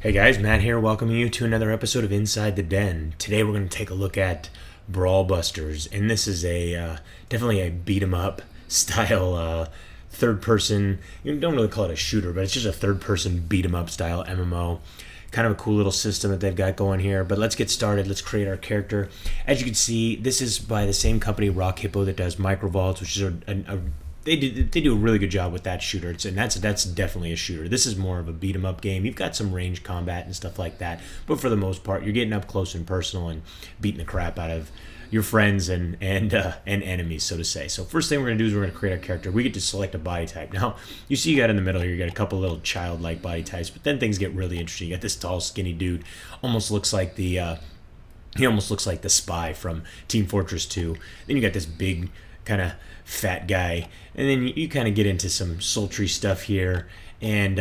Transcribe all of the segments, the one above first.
Hey guys, Matt here, welcoming you to another episode of Inside the Den. Today we're going to take a look at Brawl Busters, and this is a definitely a beat 'em up style third person. You don't really call it a shooter, but it's just a third person beat 'em up style MMO. Kind of a cool little system that they've got going here. But let's get started. Let's create our character. As you can see, this is by the same company, Rockhippo, that does Microvaults, which is they do a really good job with that shooter. And that's definitely a shooter. This is more of a beat 'em up game. You've got some range combat and stuff like that, but for the most part, you're getting up close and personal and beating the crap out of your friends and enemies, so to say. So first thing we're gonna do is we're gonna create our character. We get to select a body type. Now you see you got in the middle here, you got a couple little childlike body types, but then things get really interesting. You got this tall, skinny dude, almost looks like the he almost looks like the spy from Team Fortress 2. Then you got this big kind of fat guy, and then you kind of get into some sultry stuff here, and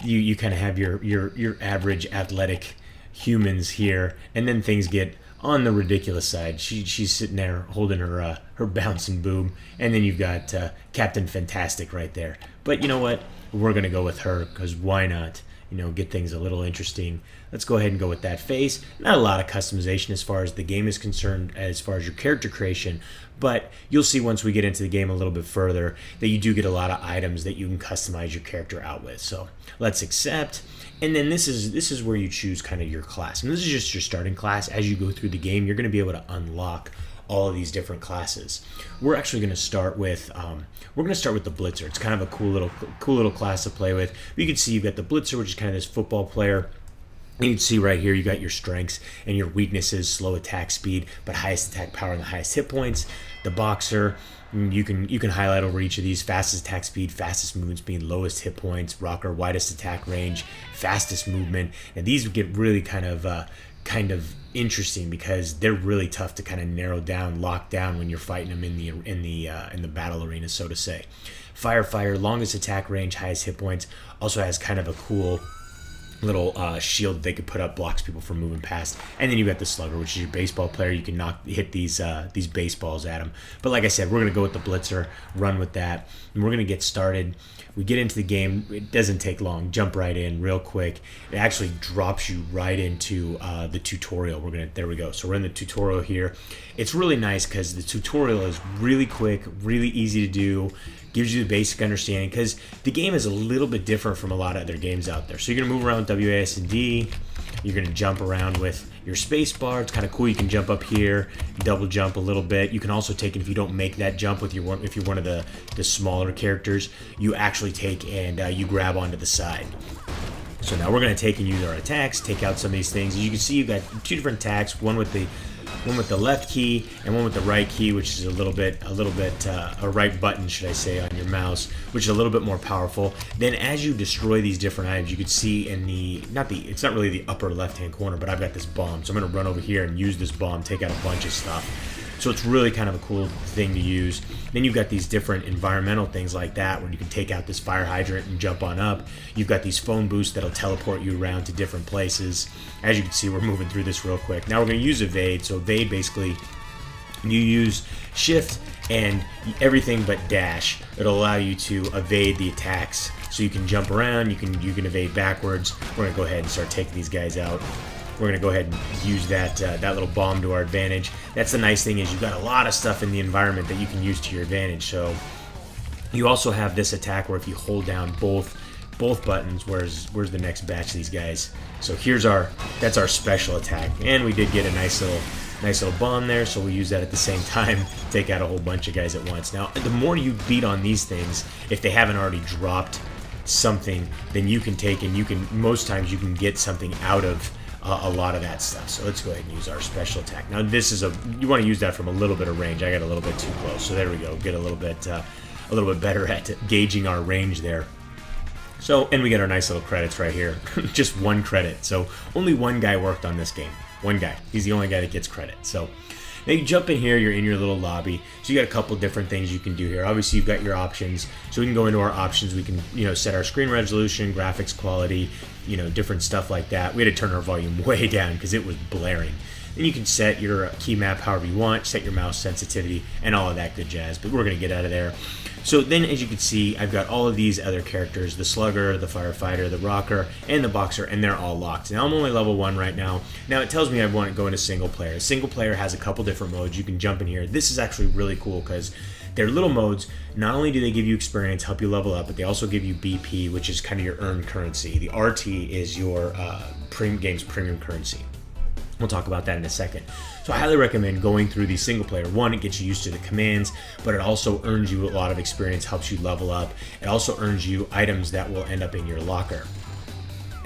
you kind of have your average athletic humans here, and then things get on the ridiculous side. She's sitting there holding her bouncing boob, and then you've got Captain Fantastic right there. But you know what? We're gonna go with her because why not? You know, get things a little interesting. Let's go ahead and go with that face. Not a lot of customization as far as the game is concerned, as far as your character creation, but you'll see once we get into the game a little bit further that you do get a lot of items that you can customize your character out with. So let's accept. And then this is where you choose kind of your class. And this is just your starting class. As you go through the game, you're going to be able to unlock all of these different classes. We're actually going to start with the Blitzer. It's kind of a cool little class to play with. You can see you've got the Blitzer, which is kind of this football player. You can see right here you got your strengths and your weaknesses: slow attack speed, but highest attack power and the highest hit points. The Boxer, you can highlight over each of these: fastest attack speed, fastest movement speed, lowest hit points. Rocker, widest attack range, fastest movement. And these get really kind of interesting because they're really tough to kind of narrow down, lock down when you're fighting them in the battle arena, so to say. Firefighter, longest attack range, highest hit points. Also has kind of a cool little shield that they could put up, blocks people from moving past. And then you got the Slugger, which is your baseball player. You can hit these baseballs at them. But like I said, we're gonna go with the Blitzer, run with that, and we're gonna get started. We get into the game. It doesn't take long. Jump right in real quick. It actually drops you right into the tutorial. There we go. So we're in the tutorial here. It's really nice because the tutorial is really quick, really easy to do, gives you the basic understanding, because the game is a little bit different from a lot of other games out there. So you're gonna move around with WASD. You're gonna jump around with your space bar. It's kind of cool. You can jump up here, double jump a little bit. You can also take it if you don't make that jump if you're one of the smaller characters. You actually take and you grab onto the side. So now we're gonna take and use our attacks, take out some of these things. As you can see, you've got two different attacks. One with the left key and one with the right key, which is a right button, should I say, on your mouse, which is a little bit more powerful. Then as you destroy these different items, you can see in it's not really the upper left-hand corner, but I've got this bomb. So I'm gonna run over here and use this bomb, take out a bunch of stuff. So it's really kind of a cool thing to use. Then you've got these different environmental things like that, where you can take out this fire hydrant and jump on up. You've got these phone boosts that'll teleport you around to different places. As you can see, we're moving through this real quick. Now we're going to use evade. So evade, basically, you use shift and everything but dash. It'll allow you to evade the attacks. So you can jump around, you can evade backwards. We're going to go ahead and start taking these guys out. We're going to go ahead and use that little bomb to our advantage. That's the nice thing, is you've got a lot of stuff in the environment that you can use to your advantage. So you also have this attack where if you hold down both buttons, where's the next batch of these guys? So that's our special attack, and we did get a nice little bomb there, so we use that at the same time, take out a whole bunch of guys at once. Now, the more you beat on these things, if they haven't already dropped something, then you can take and most times you can get something out of a lot of that stuff. So let's go ahead and use our special attack. Now you want to use that from a little bit of range. I got a little bit too close, so there we go. Get a little bit better at gauging our range there. So, and we get our nice little credits right here. Just one credit. So only one guy worked on this game. One guy. He's the only guy that gets credit. So now you jump in here, you're in your little lobby. So you got a couple different things you can do here. Obviously you've got your options. So we can go into our options. We can, set our screen resolution, graphics quality, different stuff like that. We had to turn our volume way down because it was blaring. And you can set your key map however you want, set your mouse sensitivity, and all of that good jazz. But we're going to get out of there. So then, as you can see, I've got all of these other characters, the Slugger, the Firefighter, the Rocker, and the Boxer, and they're all locked. Now, I'm only level 1 right now. Now, it tells me I want to go into single player. Single player has a couple different modes. You can jump in here. This is actually really cool because they're little modes. Not only do they give you experience, help you level up, but they also give you BP, which is kind of your earned currency. The RT is your game's premium currency. We'll talk about that in a second. So I highly recommend going through the single player. One, it gets you used to the commands, but it also earns you a lot of experience, helps you level up. It also earns you items that will end up in your locker.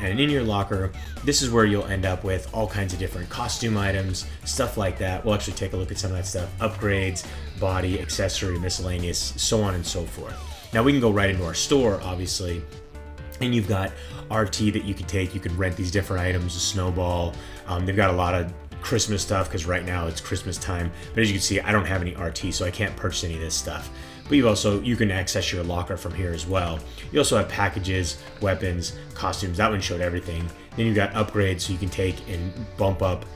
And in your locker, this is where you'll end up with all kinds of different costume items, stuff like that. We'll actually take a look at some of that stuff. Upgrades, body, accessory, miscellaneous, so on and so forth. Now we can go right into our store, obviously. And you've got RT that you can take. You can rent these different items, a snowball. They've got a lot of Christmas stuff because right now it's Christmas time. But as you can see, I don't have any RT, so I can't purchase any of this stuff. But you can access your locker from here as well. You also have packages, weapons, costumes. That one showed everything. Then you've got upgrades, so you can take and bump up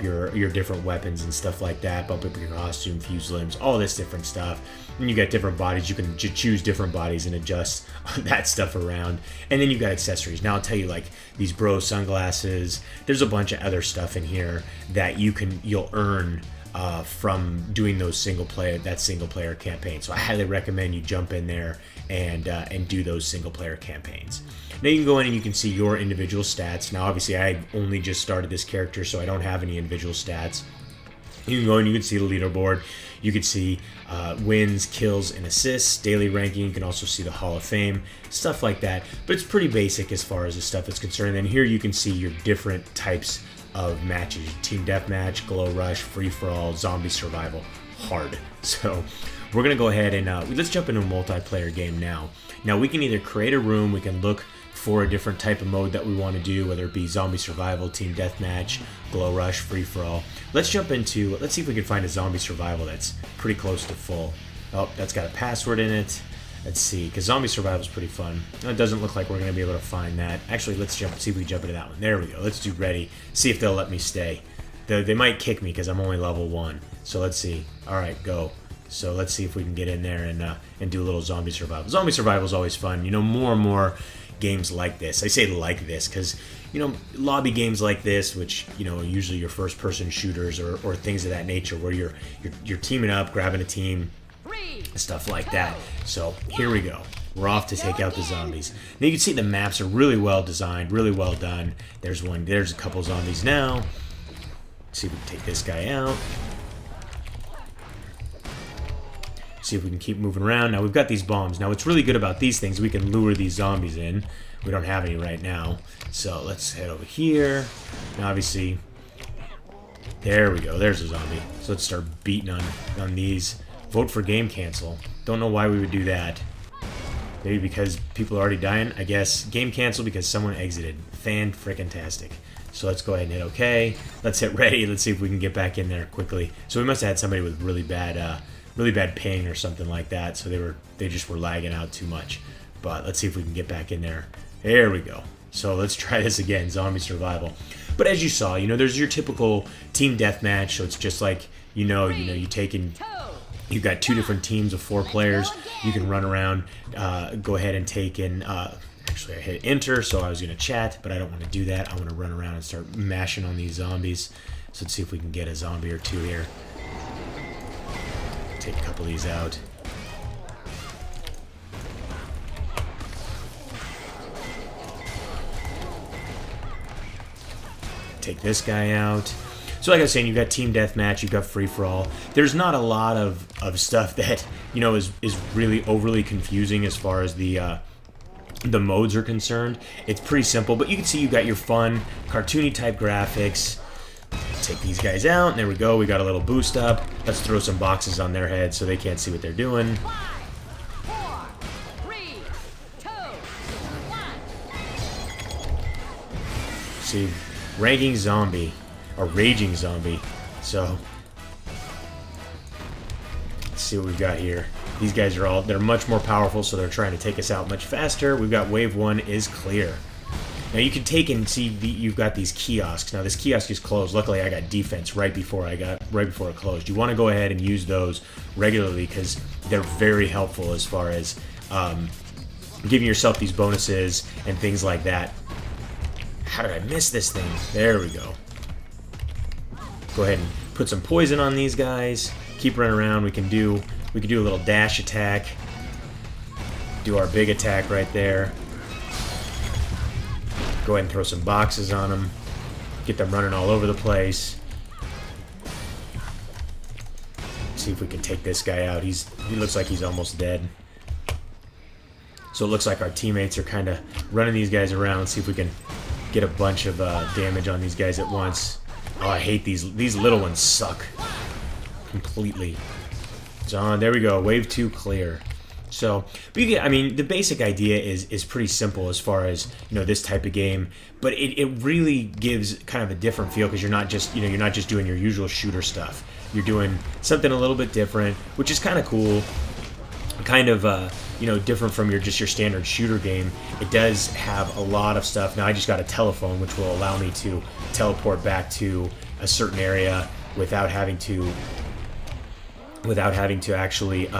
your different weapons and stuff like that, bump up your costume, fuse limbs, all this different stuff. And you got different bodies. You can choose different bodies and adjust that stuff around. And then you've got accessories. Now I'll tell you, like these bro sunglasses, there's a bunch of other stuff in here that you'll earn from doing those single player campaign. So I highly recommend you jump in there and do those single player campaigns. Now you can go in and you can see your individual stats. Now obviously I only just started this character, so I don't have any individual stats. You can go in, you can see the leaderboard. You can see wins, kills, and assists, daily ranking. You can also see the Hall of Fame, stuff like that. But it's pretty basic as far as the stuff is concerned. And here you can see your different types of matches: Team Deathmatch, Glow Rush, Free For All, Zombie Survival, Hard. So we're gonna go ahead and let's jump into a multiplayer game now. Now we can either create a room, we can look for a different type of mode that we want to do, whether it be Zombie Survival, Team Deathmatch, Glow Rush, Free For All. Let's see if we can find a Zombie Survival that's pretty close to full. Oh, that's got a password in it. Let's see, because Zombie Survival is pretty fun. It doesn't look like we're going to be able to find that. Actually, let's see if we can jump into that one. There we go. Let's do ready. See if they'll let me stay. They might kick me because I'm only level 1. So let's see. All right, go. So let's see if we can get in there and do a little Zombie Survival. Zombie Survival is always fun. You know, more and more games like this. I say like this because, you know, lobby games like this, which, you know, usually your first-person shooters or things of that nature where you're teaming up, grabbing a team, stuff like that. So here we go. We're off to take out the zombies. Now you can see the maps are really well designed, really well done. There's a couple zombies now. Let's see if we can take this guy out. See if we can keep moving around. Now we've got these bombs. Now what's really good about these things, we can lure these zombies in. We don't have any right now. So let's head over here. Now obviously, there we go. There's a zombie. So let's start beating on these. Vote for game cancel. Don't know why we would do that. Maybe because people are already dying. I guess game cancel because someone exited. Fan-frickin-tastic. So let's go ahead and hit OK. Let's hit ready. Let's see if we can get back in there quickly. So we must have had somebody with really bad ping or something like that. So they just were lagging out too much. But let's see if we can get back in there. There we go. So let's try this again. Zombie Survival. But as you saw, you know, there's your typical team deathmatch. So it's just like, you've got 2 different teams of 4 players. You can run around, go ahead and take in. Actually, I hit enter, so I was going to chat, but I don't want to do that. I want to run around and start mashing on these zombies. So let's see if we can get a zombie or 2 here. Take a couple of these out. Take this guy out. So like I was saying, you've got Team Deathmatch, you've got Free For All. There's not a lot of stuff that, you know, is really overly confusing as far as the modes are concerned. It's pretty simple, but you can see you've got your fun, cartoony type graphics. Take these guys out, and there we go. We got a little boost up. Let's throw some boxes on their heads so they can't see what they're doing. 5, 4, 3, 2, 1. See, ranking zombie. A raging zombie. So let's see what we've got here. These guys they're much more powerful, so they're trying to take us out much faster. We've got wave 1 is clear. Now you can take and see you've got these kiosks. Now this kiosk is closed. Luckily I got defense right before it closed. You want to go ahead and use those regularly because they're very helpful as far as giving yourself these bonuses and things like that. How did I miss this thing? There we go. Go ahead and put some poison on these guys. Keep running around. We can do a little dash attack. Do our big attack right there. Go ahead and throw some boxes on them. Get them running all over the place. See if we can take this guy out. He looks like he's almost dead. So it looks like our teammates are kind of running these guys around. See if we can get a bunch of damage on these guys at once. Oh, I hate these. These little ones suck completely. So there we go. Wave 2 clear. So, but I mean, the basic idea is pretty simple as far as, you know, this type of game, but it really gives kind of a different feel because you're not just doing your usual shooter stuff. You're doing something a little bit different, which is kind of cool, kind of you know, different from your standard shooter game. It does have a lot of stuff. Now I just got a telephone, which will allow me to teleport back to a certain area without having to actually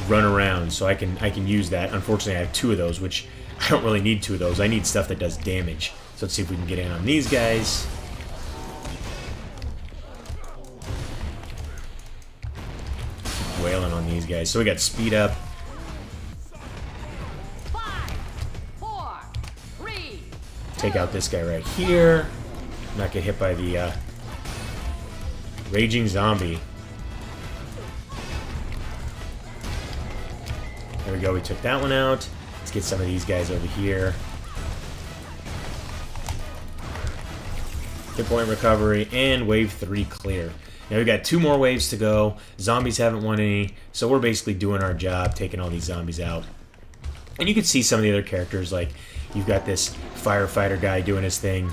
run around, so I can use that. Unfortunately, I have 2 of those, which I don't really need 2 of those. I need stuff that does damage. So let's see if we can get in on these guys. Keep wailing on these guys. So we got speed up. 5, 4, 3. Take out this guy right here. Not get hit by the raging zombie. There we go, we took that one out. Let's get some of these guys over here. Hit point recovery, and wave 3 clear. Now we've got 2 more waves to go. Zombies haven't won any, so we're basically doing our job, taking all these zombies out. And you can see some of the other characters, like you've got this firefighter guy doing his thing.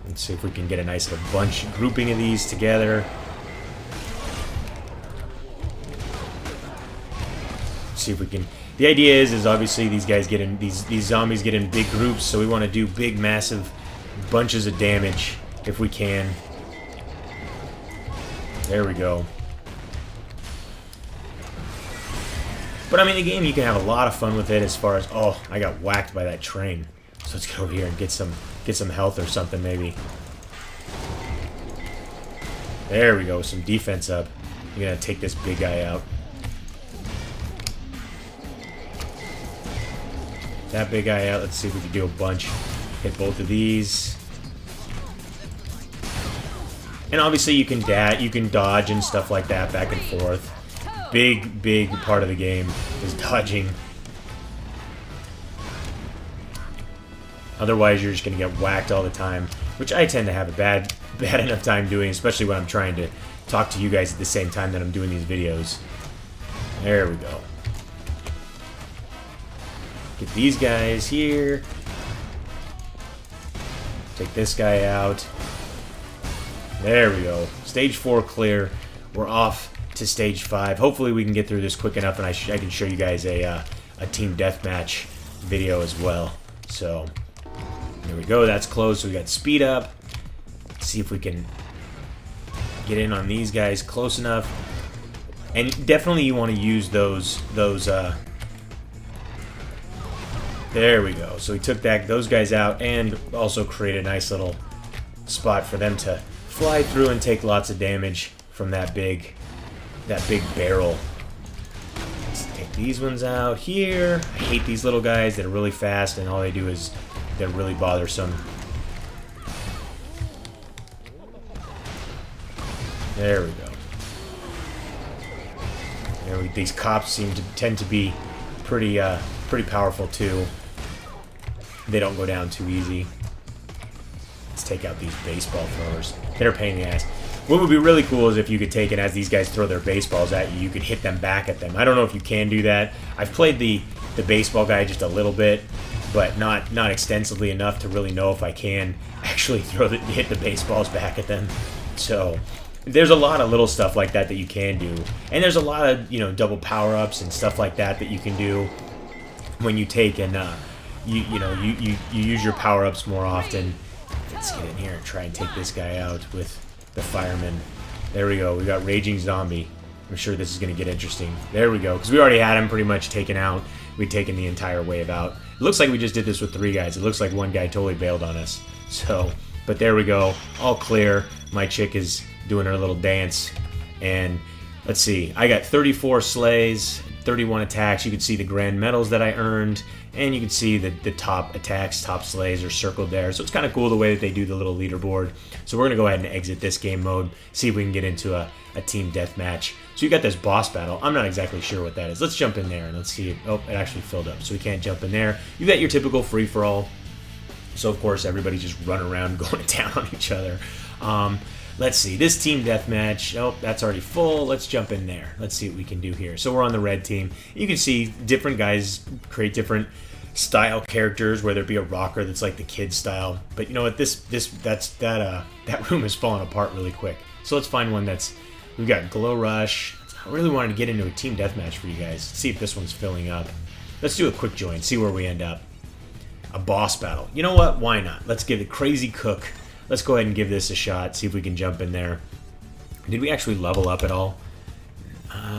Let's see if we can get a nice little grouping of these together. See if we can. The idea is obviously these guys get in, these zombies get in big groups, so we want to do big, massive bunches of damage if we can. There we go. But I mean, the game, you can have a lot of fun with it as far as, oh, I got whacked by that train. So let's get over here and get some health or something maybe. There we go, some defense up. You're gonna take this big guy out. That big guy out. Let's see if we can do a bunch. Hit both of these. And obviously you can dodge and stuff like that back and forth. Big part of the game is dodging. Otherwise you're just going to get whacked all the time, which I tend to have a bad enough time doing, especially when I'm trying to talk to you guys at the same time that I'm doing these videos. There we go. Get these guys here. Take this guy out. There we go. Stage 4 clear. We're off to stage 5. Hopefully we can get through this quick enough and I can show you guys a team deathmatch video as well. So, there we go. That's closed. So we got speed up. Let's see if we can get in on these guys close enough. And definitely you want to use those there we go. So we took those guys out and also created a nice little spot for them to fly through and take lots of damage from that big barrel. Let's take these ones out here. I hate these little guys that are really fast and all they do is they're really bothersome. There we go. These cops tend to be pretty powerful too. They don't go down too easy. Let's take out these baseball throwers. They're a pain in the ass. What would be really cool is if you could take it as these guys throw their baseballs at you, you could hit them back at them. I don't know if you can do that. I've played the baseball guy just a little bit, but not extensively enough to really know if I can actually hit the baseballs back at them. So there's a lot of little stuff like that you can do, and there's a lot of double power-ups and stuff like that you can do. when you take and you use your power-ups more often. Let's get in here and try and take this guy out with the fireman. There we go. We got Raging Zombie. I'm sure this is going to get interesting. There we go. Because we already had him pretty much taken out. We'd taken the entire wave out. It looks like we just did this with 3 guys. It looks like 1 guy totally bailed on us. So, but there we go. All clear. My chick is doing her little dance. And let's see. I got 34 slays, 31 attacks. You can see the grand medals that I earned. And you can see the top attacks, top slays are circled there. So it's kind of cool the way that they do the little leaderboard. So we're going to go ahead and exit this game mode, see if we can get into a team deathmatch. So you got this boss battle. I'm not exactly sure what that is. Let's jump in there and let's see. Oh, it actually filled up, so we can't jump in there. You got your typical free-for-all. So, of course, everybody's just running around going down on each other. Let's see. This team deathmatch. Oh, that's already full. Let's jump in there. Let's see what we can do here. So we're on the red team. You can see different guys create different style characters, whether it be a rocker that's like the kid style. But you know what? That room is falling apart really quick. So let's find one that's. We've got Glow Rush. I really wanted to get into a team deathmatch for you guys. Let's see if this one's filling up. Let's do a quick join. See where we end up. A boss battle. You know what? Why not? Let's give it Crazy Cook. Let's go ahead and give this a shot. See if we can jump in there. Did we actually level up at all?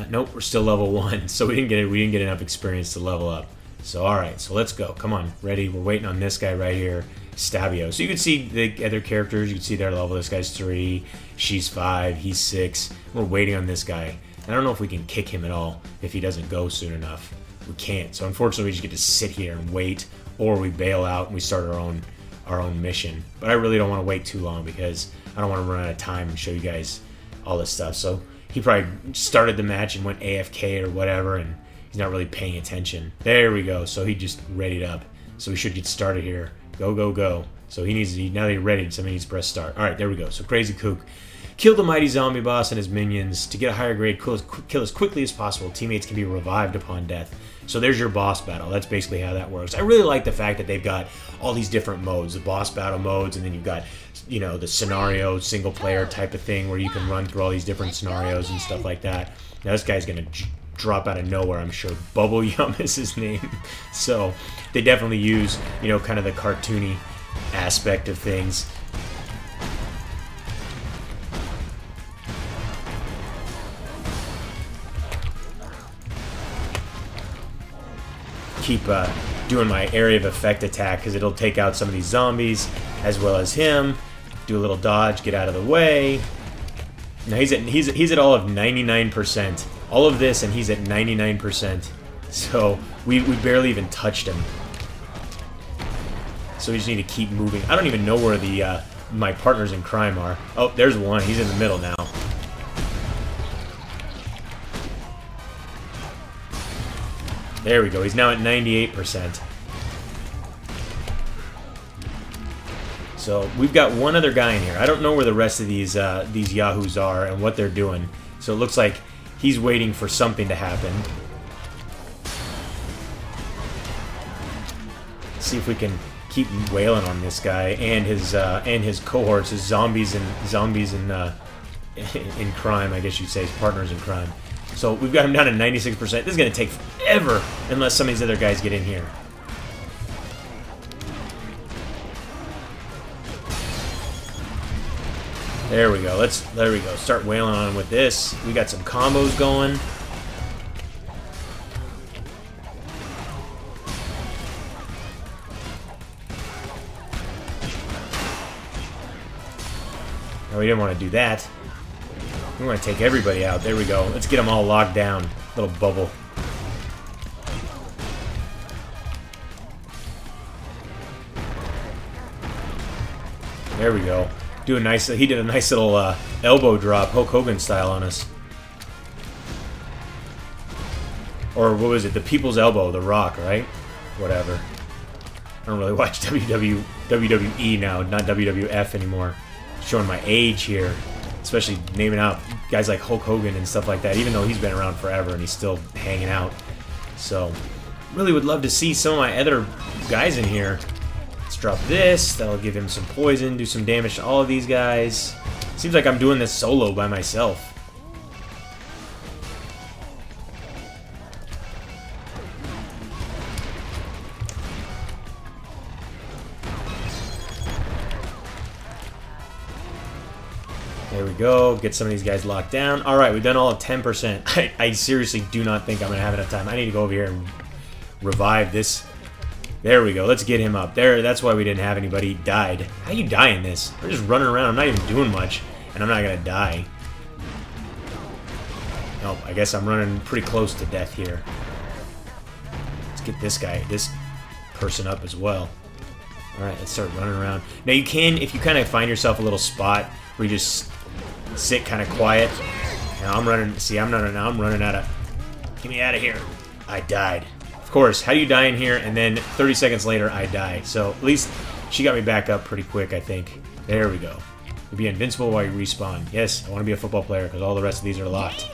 Nope, we're still level 1. So we didn't get enough experience to level up. So all right, so let's go. Come on, ready? We're waiting on this guy right here, Stabio. So you can see the other characters. You can see their level. This guy's 3. She's 5. He's 6. We're waiting on this guy. I don't know if we can kick him at all if he doesn't go soon enough. We can't. So unfortunately, we just get to sit here and wait, or we bail out and we start our own mission. But I really don't want to wait too long because I don't want to run out of time and show you guys all this stuff. So he probably started the match and went AFK or whatever, and he's not really paying attention. There we go. So he just readied up. So we should get started here. Go, go, go. So now that he's ready, somebody needs to press start. All right, there we go. So Crazy Kook. Kill the mighty zombie boss and his minions. To get a higher grade, kill as quickly as possible. Teammates can be revived upon death. So there's your boss battle. That's basically how that works. I really like the fact that they've got all these different modes, the boss battle modes, and then you've got, the scenario, single player type of thing where you can run through all these different scenarios and stuff like that. Now this guy's going to drop out of nowhere, I'm sure. Bubble Yum is his name. So they definitely use, kind of the cartoony aspect of things. Keep doing my area of effect attack because it'll take out some of these zombies as well as him. Do a little dodge, get out of the way. Now he's at all of 99%. All of this and he's at 99%. So we barely even touched him. So we just need to keep moving. I don't even know where the my partners in crime are. Oh, there's one. He's in the middle now. There we go. He's now at 98%. So we've got one other guy in here. I don't know where the rest of these yahoos are and what they're doing. So it looks like he's waiting for something to happen. Let's see if we can keep wailing on this guy and his cohorts, his zombies in crime. I guess you'd say his partners in crime. So we've got him down to 96%. This is going to take forever unless some of these other guys get in here. There we go. There we go. Start wailing on him with this. We got some combos going. No, we didn't want to do that. We want to take everybody out. There we go. Let's get them all locked down. Little bubble. There we go. He did a nice little elbow drop, Hulk Hogan style on us. Or what was it? The People's Elbow, The Rock, right? Whatever. I don't really watch WWE now, not WWF anymore. Showing my age here. Especially naming out guys like Hulk Hogan and stuff like that, even though he's been around forever and he's still hanging out. So, really would love to see some of my other guys in here. Let's drop this. That'll give him some poison, do some damage to all of these guys. Seems like I'm doing this solo by myself. There we go. Get some of these guys locked down. All right, we've done all of 10%. I seriously do not think I'm going to have enough time. I need to go over here and revive this. There we go. Let's get him up. There. That's why we didn't have anybody. He died. How you die in this? We're just running around. I'm not even doing much, and I'm not going to die. Nope. I guess I'm running pretty close to death here. Let's get this guy, this person up as well. All right, let's start running around. Now you can, if you kind of find yourself a little spot where you just sit kind of quiet. Now I'm running. See, I'm running. Now I'm running out of. Get me out of here. I died. Of course. How do you die in here? And then 30 seconds later, I die. So at least she got me back up pretty quick, I think. There we go. You'll be invincible while you respawn. Yes, I want to be a football player because all the rest of these are locked.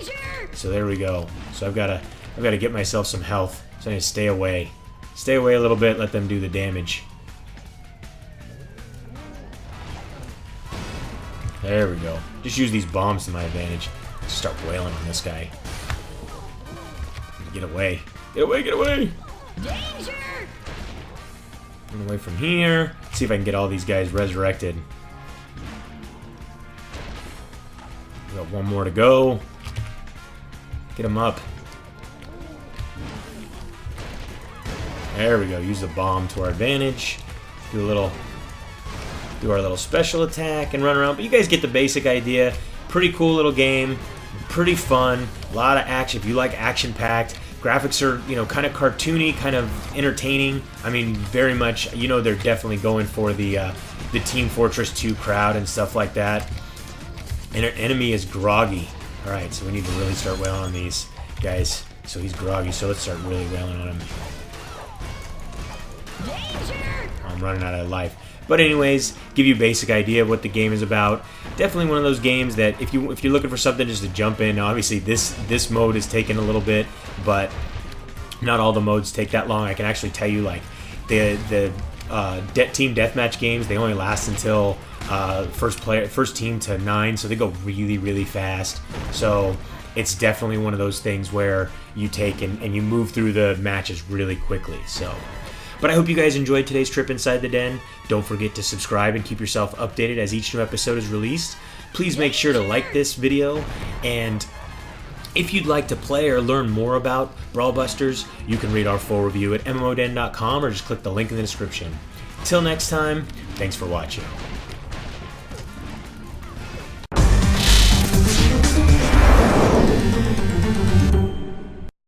So there we go. So I've got to get myself some health. So I need to stay away. Stay away a little bit. Let them do the damage. There we go. Just use these bombs to my advantage. Just start wailing on this guy. Get away. Get away, get away! Danger! Run away from here. See if I can get all these guys resurrected. We got one more to go. Get him up. There we go. Use the bomb to our advantage. Do our little special attack and run around. But you guys get the basic idea. Pretty cool little game. Pretty fun. A lot of action. If you like action-packed. Graphics are, you know, kind of cartoony, kind of entertaining. I mean, very much, you know, they're definitely going for the Team Fortress 2 crowd and stuff like that. And our enemy is groggy. All right, so we need to really start wailing on these guys. So he's groggy, so let's start really wailing on him. I'm running out of life. But anyways, give you a basic idea of what the game is about. Definitely one of those games that if you're looking for something just to jump in, obviously this mode is taking a little bit, but not all the modes take that long. I can actually tell you, like, the team deathmatch games, they only last until first team to 9, so they go really, really fast. So it's definitely one of those things where you take and you move through the matches really quickly. So. But I hope you guys enjoyed today's trip inside the den. Don't forget to subscribe and keep yourself updated as each new episode is released. Please make sure to like this video, and if you'd like to play or learn more about Brawl Busters, you can read our full review at MMODen.com or just click the link in the description. Till next time, thanks for watching.